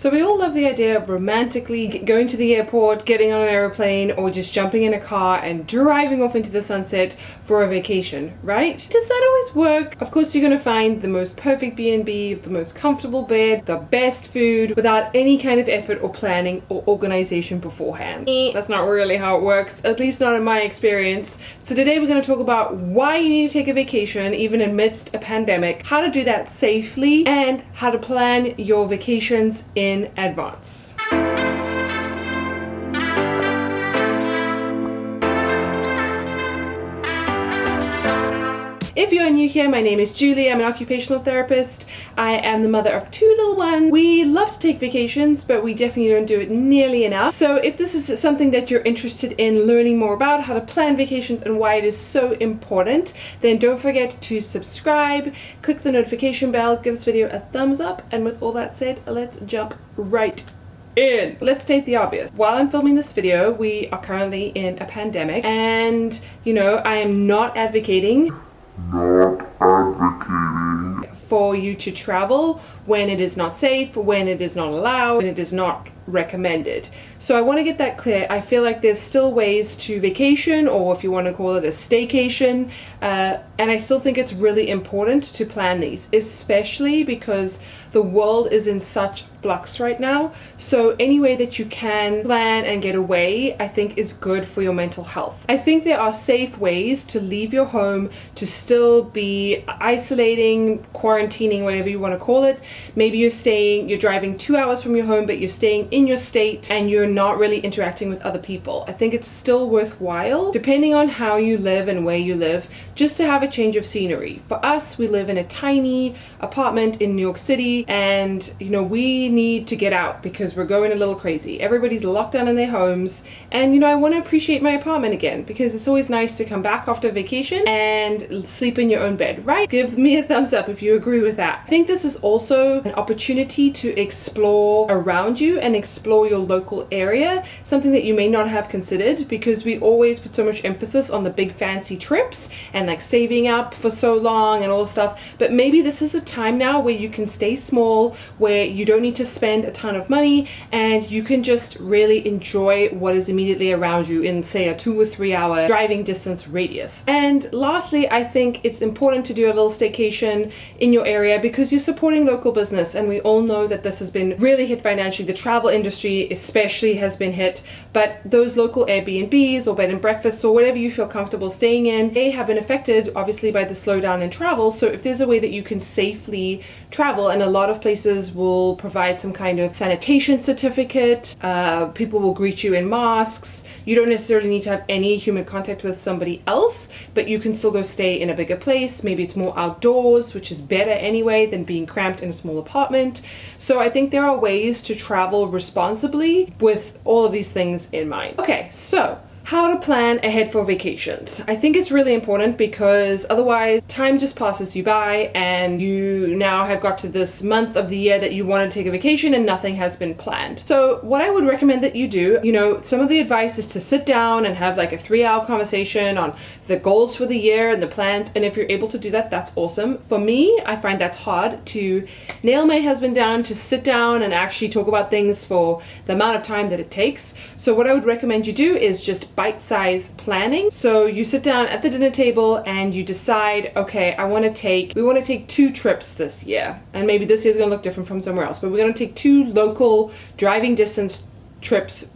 So we all love the idea of romantically going to the airport, getting on an airplane, or just jumping in a car and driving off into the sunset for a vacation, right? Does that always work? Of course, you're going to find the most perfect B&B, the most comfortable bed, the best food, without any kind of effort or planning or organization beforehand. That's not really how it works, at least not in my experience. So today we're going to talk about why you need to take a vacation even amidst a pandemic, how to do that safely, and how to plan your vacations in advance. If you're new here, my name is Julie. I'm an occupational therapist. I am the mother of 2 little ones. We love to take vacations, but we definitely don't do it nearly enough. So if this is something that you're interested in learning more about, how to plan vacations and why it is so important, then don't forget to subscribe, click the notification bell, give this video a thumbs up, and with all that said, let's jump right in. Let's state the obvious. While I'm filming this video, we are currently in a pandemic, and I am not advocating for you to travel when it is not safe, when it is not allowed, when it is not recommended. So I want to get that clear. I feel like there's still ways to vacation, or if you want to call it a staycation, and I still think it's really important to plan these, especially because the world is in such flux right now. So any way that you can plan and get away, I think is good for your mental health. I think there are safe ways to leave your home, to still be isolating, quarantining, whatever you want to call it. Maybe you're driving 2 hours from your home, but you're staying in your state and you're not really interacting with other people. I think it's still worthwhile, depending on how you live and where you live, just to have a change of scenery. For us, we live in a tiny apartment in New York City, and we need to get out because we're going a little crazy. Everybody's locked down in their homes, and I want to appreciate my apartment again, because it's always nice to come back after vacation and sleep in your own bed, right? Give me a thumbs up if you agree with that. I think this is also an opportunity to explore around you and explore your local area, something that you may not have considered, because we always put so much emphasis on the big fancy trips and like saving up for so long and all this stuff. But maybe this is a time now where you can stay small, where you don't need to spend a ton of money, and you can just really enjoy what is immediately around you in, say, a 2 or 3 hour driving distance radius. And lastly, I think it's important to do a little staycation in your area because you're supporting local business, and we all know that this has been really hit financially. The travel industry especially has been hit, but those local Airbnbs or bed and breakfasts or whatever you feel comfortable staying in, they have been affected obviously by the slowdown in travel. So if there's a way that you can safely travel, and a lot of places will provide some kind of sanitation certificate, people will greet you in masks, you don't necessarily need to have any human contact with somebody else, but you can still go stay in a bigger place. Maybe it's more outdoors, which is better anyway than being cramped in a small apartment. So I think there are ways to travel responsibly with all of these things in mind. Okay, so how to plan ahead for vacations. I think it's really important because otherwise time just passes you by, and you now have got to this month of the year that you want to take a vacation and nothing has been planned. So what I would recommend that you do, some of the advice is to sit down and have like a 3-hour conversation on the goals for the year and the plans. And if you're able to do that, that's awesome. For me, I find that's hard to nail my husband down to sit down and actually talk about things for the amount of time that it takes. So what I would recommend you do is just bite-sized planning. So you sit down at the dinner table and you decide, okay, we want to take 2 trips this year. And maybe this year's going to look different from somewhere else, but we're going to take 2 local driving distance trips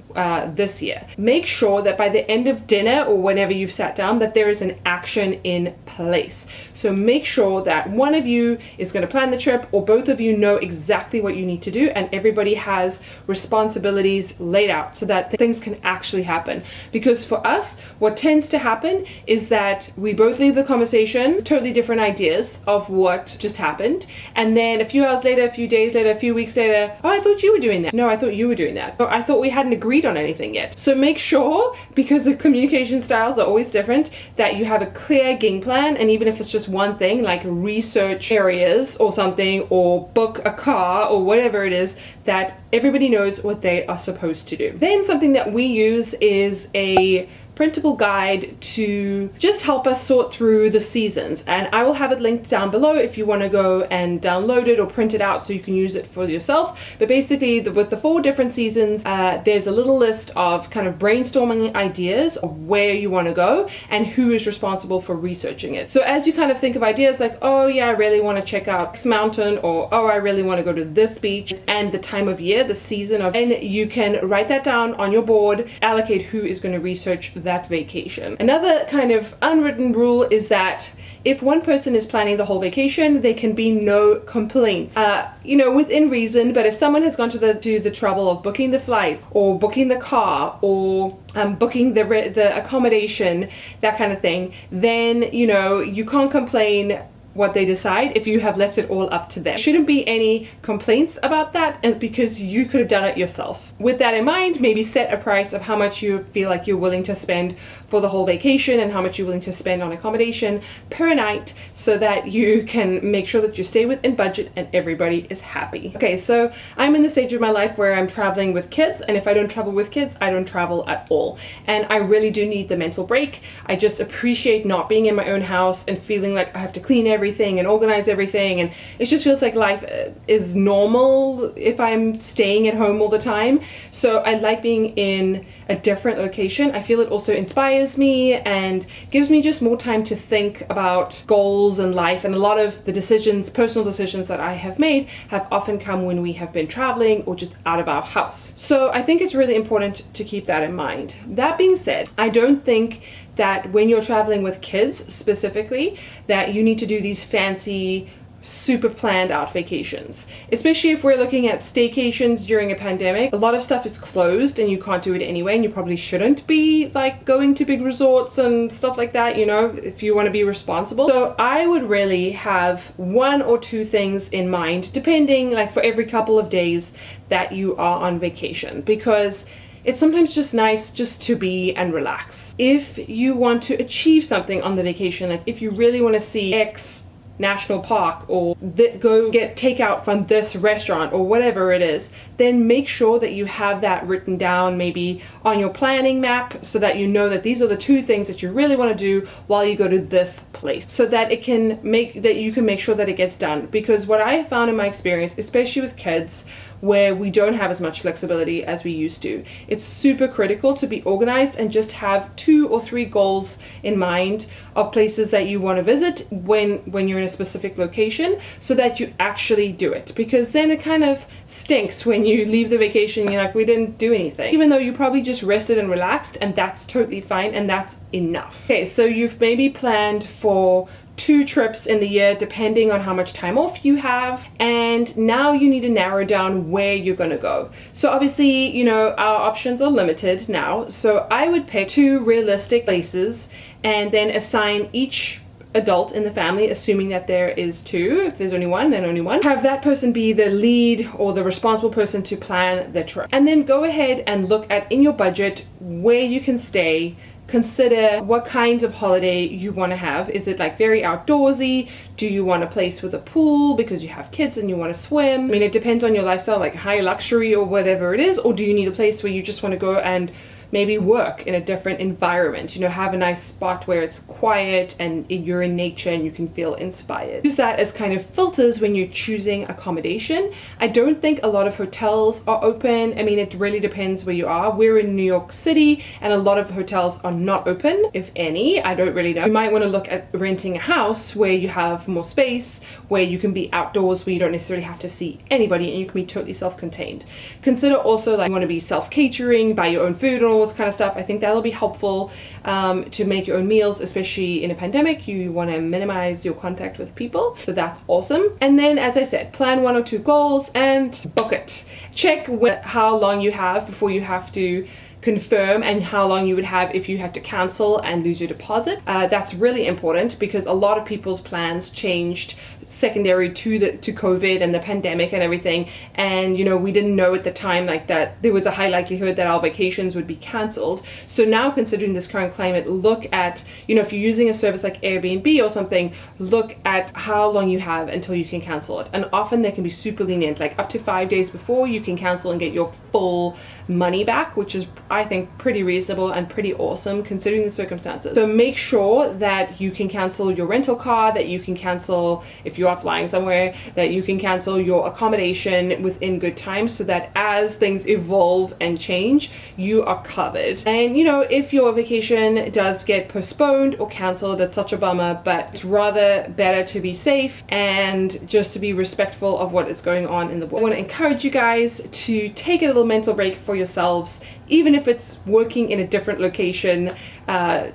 this year. Make sure that by the end of dinner or whenever you've sat down, that there is an action in place. So make sure that one of you is going to plan the trip, or both of you know exactly what you need to do, and everybody has responsibilities laid out so that things can actually happen. Because for us, what tends to happen is that we both leave the conversation with totally different ideas of what just happened, and then a few hours later, a few days later, a few weeks later, oh, I thought you were doing that. No, I thought you were doing that. Or I thought we hadn't agreed on anything yet. So make sure, because the communication styles are always different, that you have a clear game plan. And even if it's just one thing, like research areas or something, or book a car or whatever it is, that everybody knows what they are supposed to do. Then something that we use is a printable guide to just help us sort through the seasons, and I will have it linked down below if you want to go and download it or print it out so you can use it for yourself. But basically with the 4 different seasons, there's a little list of kind of brainstorming ideas of where you want to go and who is responsible for researching it. So as you kind of think of ideas like, oh yeah, I really want to check out this mountain, or oh, I really want to go to this beach, and the time of year, the season of, and you can write that down on your board, allocate who is going to research that vacation. Another kind of unwritten rule is that if one person is planning the whole vacation, there can be no complaints, you know, within reason. But if someone has gone to the trouble of booking the flights or booking the car or booking the accommodation, that kind of thing, then, you know, you can't complain what they decide if you have left it all up to them. There shouldn't be any complaints about that, and because you could have done it yourself. With that in mind, maybe set a price of how much you feel like you're willing to spend for the whole vacation and how much you're willing to spend on accommodation per night, so that you can make sure that you stay within budget and everybody is happy. Okay, so I'm in the stage of my life where I'm traveling with kids, and if I don't travel with kids, I don't travel at all. And I really do need the mental break. I just appreciate not being in my own house and feeling like I have to clean everything and organize everything, and it just feels like life is normal if I'm staying at home all the time. So I like being in a different location. I feel it also inspires me and gives me just more time to think about goals and life, and a lot of the decisions, personal decisions that I have made have often come when we have been traveling or just out of our house. So I think it's really important to keep that in mind. That being said, I don't think that when you're traveling with kids specifically, that you need to do these fancy, super planned out vacations. Especially if we're looking at staycations during a pandemic. A lot of stuff is closed and you can't do it anyway, and you probably shouldn't be like going to big resorts and stuff like that, you know, if you want to be responsible. So I would really have 1 or 2 things in mind, depending, like for every couple of days that you are on vacation, because it's sometimes just nice just to be and relax. If you want to achieve something on the vacation, like if you really want to see X national park or go get takeout from this restaurant or whatever it is, then make sure that you have that written down maybe on your planning map, so that you know that these are the 2 things that you really want to do while you go to this place, so that you can make sure that it gets done. Because what I have found in my experience, especially with kids, where we don't have as much flexibility as we used to, it's super critical to be organized and just have 2 or 3 goals in mind of places that you want to visit when you're in a specific location, so that you actually do it. Because then it kind of stinks when you leave the vacation and you're like, we didn't do anything, even though you probably just rested and relaxed, and that's totally fine and that's enough. Okay, so you've maybe planned for 2 trips in the year depending on how much time off you have, and now you need to narrow down where you're gonna go. So obviously, you know, our options are limited now, so I would pick 2 realistic places and then assign each adult in the family, assuming that there is 2. If there's only 1, then only 1. Have that person be the lead or the responsible person to plan the trip, and then go ahead and look at in your budget where you can stay. Consider what kinds of holiday you want to have. Is it like very outdoorsy? Do you want a place with a pool because you have kids and you want to swim? I mean, it depends on your lifestyle, like high luxury or whatever it is. Or do you need a place where you just want to go and maybe work in a different environment, you know, have a nice spot where it's quiet and you're in nature and you can feel inspired. Use that as kind of filters when you're choosing accommodation. I don't think a lot of hotels are open. I mean, it really depends where you are. We're in New York City and a lot of hotels are not open, if any. I don't really know. You might want to look at renting a house where you have more space, where you can be outdoors, where you don't necessarily have to see anybody and you can be totally self-contained. Consider also, like, you want to be self-catering, buy your own food and all this kind of stuff. I think that'll be helpful to make your own meals, especially in a pandemic. You want to minimize your contact with people, so that's awesome. And then, as I said, plan 1 or 2 goals and book it. Check how long you have before you have to confirm, and how long you would have if you had to cancel and lose your deposit. That's really important, because a lot of people's plans changed secondary to COVID and the pandemic and everything, and you know, we didn't know at the time like that there was a high likelihood that our vacations would be cancelled. So now, considering this current climate, look at, you know, if you're using a service like Airbnb or something, look at how long you have until you can cancel it. And often they can be super lenient, like up to 5 days before you can cancel and get your full money back, which is, I think, pretty reasonable and pretty awesome considering the circumstances. So make sure that you can cancel your rental car, that you can cancel if you are flying somewhere, that you can cancel your accommodation within good time, so that as things evolve and change, you are covered. And you know, if your vacation does get postponed or cancelled, that's such a bummer, but it's rather better to be safe and just to be respectful of what is going on in the world. I want to encourage you guys to take a little mental break for yourselves, even if it's working in a different location.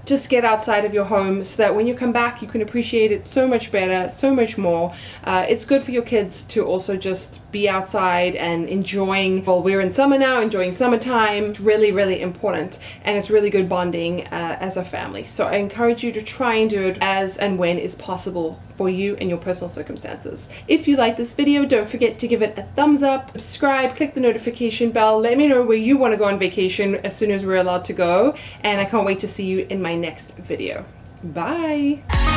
Just get outside of your home so that when you come back you can appreciate it so much better, so much more. It's good for your kids to also just be outside and enjoying, well, we're in summer now, enjoying summertime. It's really, really important, and it's really good bonding as a family. So I encourage you to try and do it as and when is possible for you and your personal circumstances. If you like this video, don't forget to give it a thumbs up, subscribe, click the notification bell, let me know where you want to go on vacation as soon as we're allowed to go, and I can't wait to see you in my next video. Bye!